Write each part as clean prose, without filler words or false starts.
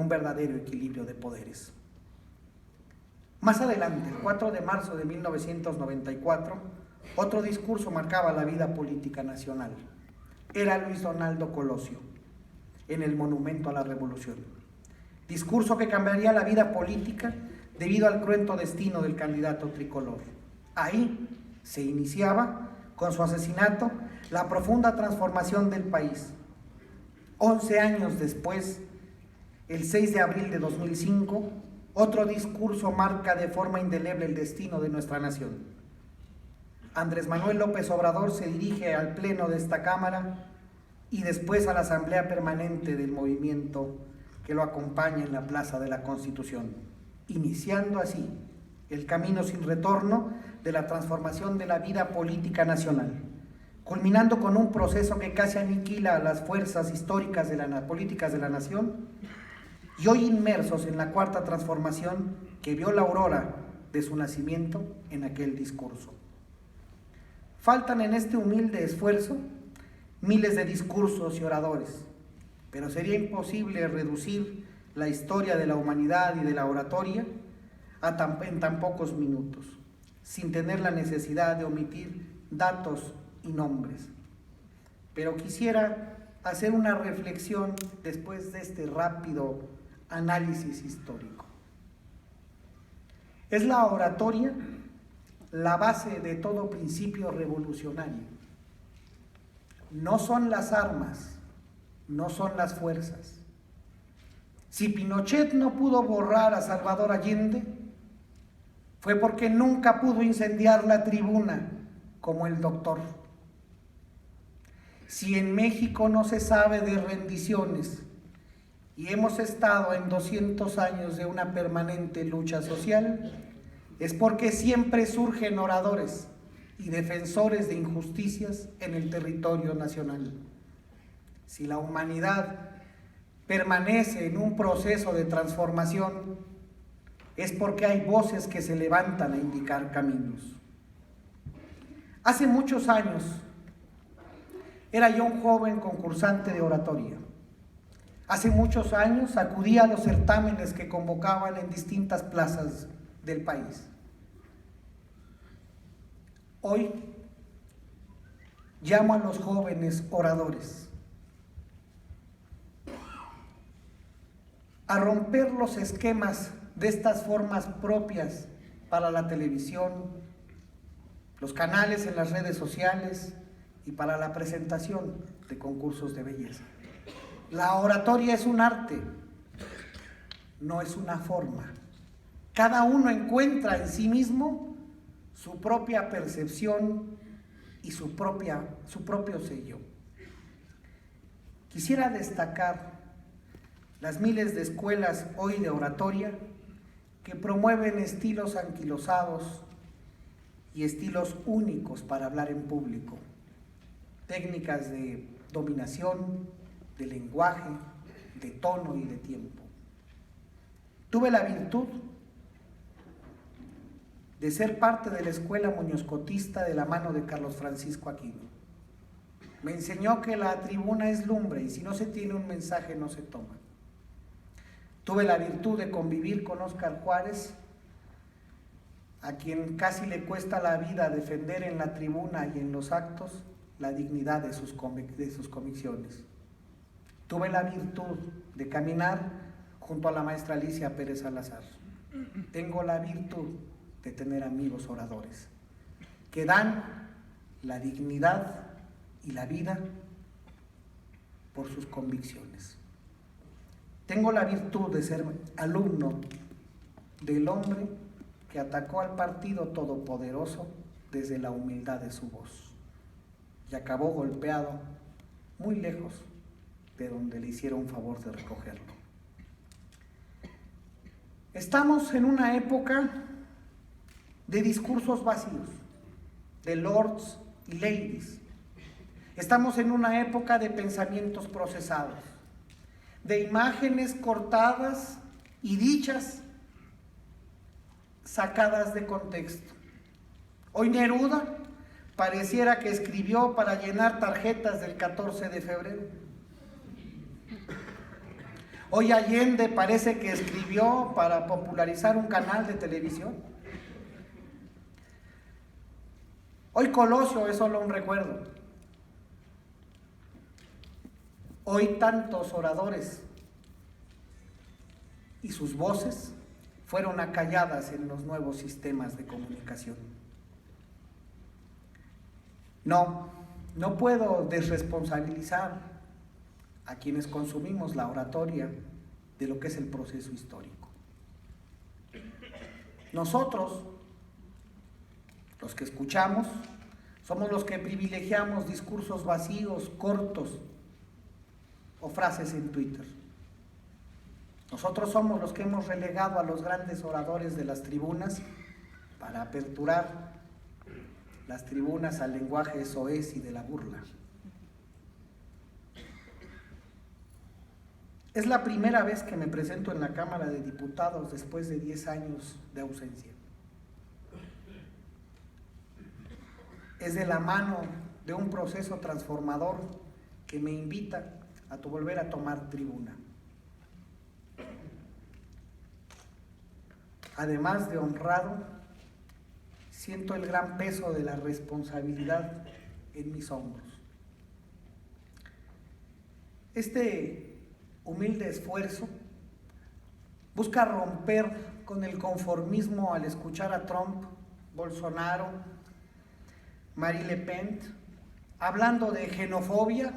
un verdadero equilibrio de poderes. Más adelante, el 4 de marzo de 1994, otro discurso marcaba la vida política nacional. Era Luis Donaldo Colosio, en el Monumento a la Revolución. Discurso que cambiaría la vida política debido al cruento destino del candidato tricolor. Ahí se iniciaba, con su asesinato, la profunda transformación del país. 11 años después, el 6 de abril de 2005, otro discurso marca de forma indeleble el destino de nuestra nación. Andrés Manuel López Obrador se dirige al pleno de esta Cámara y después a la Asamblea Permanente del movimiento que lo acompaña en la Plaza de la Constitución, iniciando así el camino sin retorno de la transformación de la vida política nacional, culminando con un proceso que casi aniquila a las fuerzas históricas de las políticas de la nación, y hoy inmersos en la cuarta transformación que vio la aurora de su nacimiento en aquel discurso. Faltan en este humilde esfuerzo miles de discursos y oradores, pero sería imposible reducir la historia de la humanidad y de la oratoria en tan pocos minutos, sin tener la necesidad de omitir datos y nombres. Pero quisiera hacer una reflexión después de este rápido análisis histórico. Es la oratoria la base de todo principio revolucionario. No son las armas, no son las fuerzas. Si Pinochet no pudo borrar a Salvador Allende, fue porque nunca pudo incendiar la tribuna como el doctor. Si en México no se sabe de rendiciones y hemos estado en 200 años de una permanente lucha social, es porque siempre surgen oradores y defensores de injusticias en el territorio nacional. Si la humanidad permanece en un proceso de transformación, es porque hay voces que se levantan a indicar caminos. Hace muchos años era yo un joven concursante de oratoria. Hace muchos años acudía a los certámenes que convocaban en distintas plazas del país. Hoy llamo a los jóvenes oradores a romper los esquemas de estas formas propias para la televisión, los canales en las redes sociales y para la presentación de concursos de belleza. La oratoria es un arte, no es una forma. Cada uno encuentra en sí mismo su propia percepción y su propio sello. Quisiera destacar las miles de escuelas hoy de oratoria que promueven estilos anquilosados y estilos únicos para hablar en público, técnicas de dominación, de lenguaje, de tono y de tiempo. Tuve la virtud de ser parte de la escuela muñozcotista de la mano de Carlos Francisco Aquino. Me enseñó que la tribuna es lumbre y si no se tiene un mensaje no se toma. Tuve la virtud de convivir con Óscar Juárez, a quien casi le cuesta la vida defender en la tribuna y en los actos la dignidad de sus convicciones. Tuve la virtud de caminar junto a la maestra Alicia Pérez Salazar. Tengo la virtud de tener amigos oradores que dan la dignidad y la vida por sus convicciones. Tengo la virtud de ser alumno del hombre que atacó al partido todopoderoso desde la humildad de su voz y acabó golpeado muy lejos de donde le hicieron favor de recogerlo. Estamos en una época de discursos vacíos, de lords y ladies. Estamos en una época de pensamientos procesados, de imágenes cortadas y dichas sacadas de contexto. Hoy Neruda pareciera que escribió para llenar tarjetas del 14 de febrero. Hoy Allende parece que escribió para popularizar un canal de televisión. Hoy Colosio es solo un recuerdo. Hoy tantos oradores y sus voces fueron acalladas en los nuevos sistemas de comunicación. No puedo desresponsabilizar a quienes consumimos la oratoria de lo que es el proceso histórico. Nosotros, los que escuchamos, somos los que privilegiamos discursos vacíos, cortos o frases en Twitter. Nosotros somos los que hemos relegado a los grandes oradores de las tribunas para aperturar las tribunas al lenguaje soez y de la burla. Es la primera vez que me presento en la Cámara de Diputados después de 10 años de ausencia. Es de la mano de un proceso transformador que me invita a volver a tomar tribuna. Además de honrado, siento el gran peso de la responsabilidad en mis hombros. Este humilde esfuerzo busca romper con el conformismo al escuchar a Trump, Bolsonaro, Marine Le Pen, hablando de xenofobia,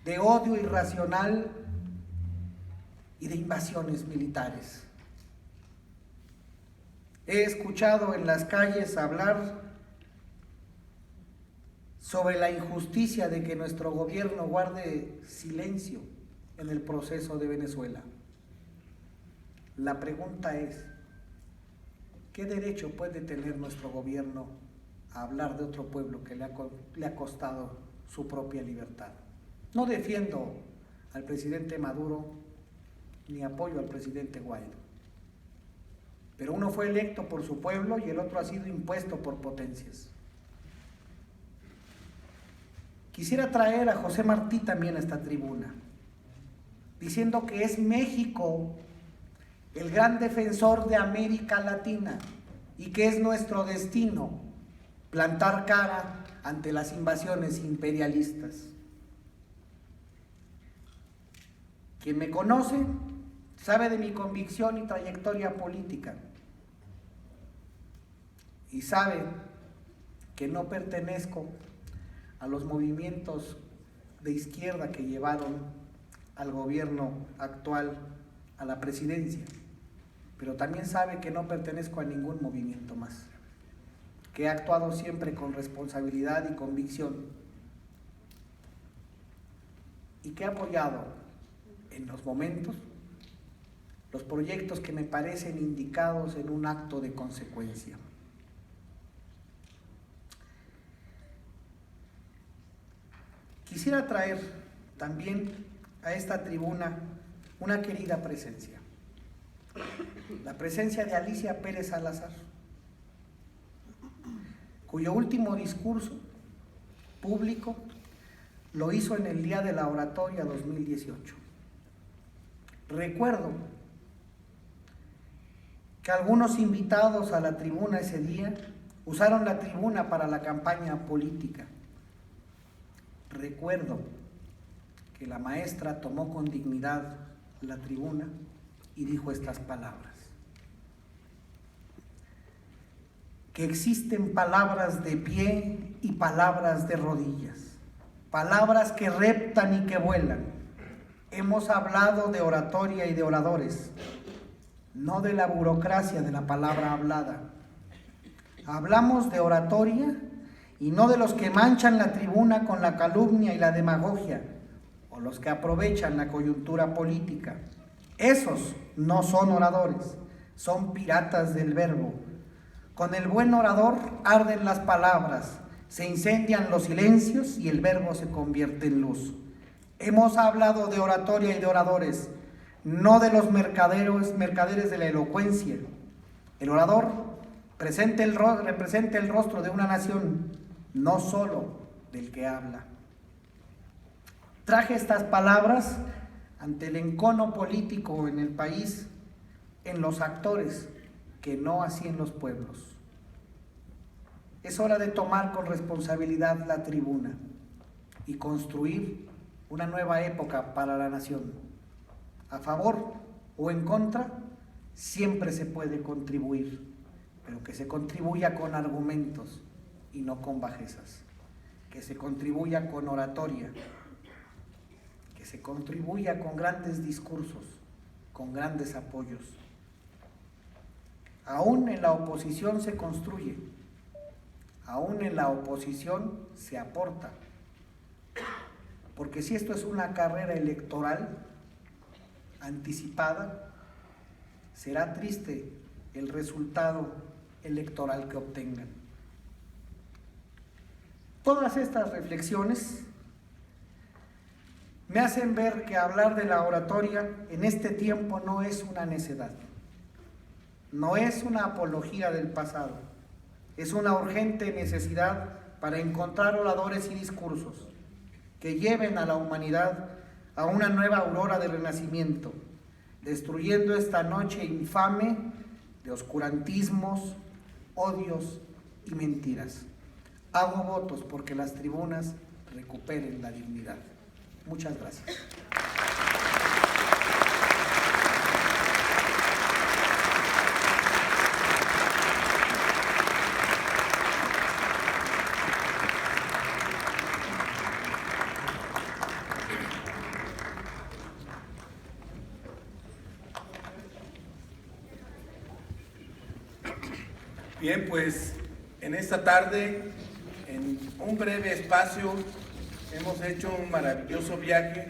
de odio irracional y de invasiones militares. He escuchado en las calles hablar sobre la injusticia de que nuestro gobierno guarde silencio en el proceso de Venezuela. La pregunta es, ¿qué derecho puede tener nuestro gobierno a hablar de otro pueblo que le ha costado su propia libertad? No defiendo al presidente Maduro ni apoyo al presidente Guaidó, pero uno fue electo por su pueblo y el otro ha sido impuesto por potencias. Quisiera traer a José Martí también a esta tribuna, diciendo que es México el gran defensor de América Latina y que es nuestro destino plantar cara ante las invasiones imperialistas. Quien me conoce sabe de mi convicción y trayectoria política y sabe que no pertenezco a los movimientos de izquierda que llevaron al gobierno actual a la presidencia, pero también sabe que no pertenezco a ningún movimiento más, que he actuado siempre con responsabilidad y convicción y que he apoyado en los momentos los proyectos que me parecen indicados en un acto de consecuencia. Quisiera traer también a esta tribuna una querida presencia, la presencia de Alicia Pérez Salazar, cuyo último discurso público lo hizo en el Día de la Oratoria 2018. Recuerdo que algunos invitados a la tribuna ese día usaron la tribuna para la campaña política. Recuerdo que la maestra tomó con dignidad la tribuna y dijo estas palabras: que existen palabras de pie y palabras de rodillas, palabras que reptan y que vuelan. Hemos hablado de oratoria y de oradores, no de la burocracia de la palabra hablada. Hablamos de oratoria y no de los que manchan la tribuna con la calumnia y la demagogia, o los que aprovechan la coyuntura política. Esos no son oradores, son piratas del verbo. Con el buen orador arden las palabras, se incendian los silencios y el verbo se convierte en luz. Hemos hablado de oratoria y de oradores, no de los mercaderes de la elocuencia. El orador representa el rostro de una nación, no solo del que habla. Traje estas palabras ante el encono político en el país, en los actores, que no así en los pueblos. Es hora de tomar con responsabilidad la tribuna y construir una nueva época para la nación. A favor o en contra, siempre se puede contribuir, pero que se contribuya con argumentos y no con bajezas, que se contribuya con oratoria, que se contribuya con grandes discursos, con grandes apoyos. Aún en la oposición se construye, aún en la oposición se aporta, porque si esto es una carrera electoral anticipada, será triste el resultado electoral que obtengan. Todas estas reflexiones me hacen ver que hablar de la oratoria en este tiempo no es una necedad, no es una apología del pasado, es una urgente necesidad para encontrar oradores y discursos que lleven a la humanidad a una nueva aurora de renacimiento, destruyendo esta noche infame de oscurantismos, odios y mentiras. Hago votos porque las tribunas recuperen la dignidad. Muchas gracias. Bien, pues en esta tarde, en un breve espacio, hemos hecho un maravilloso viaje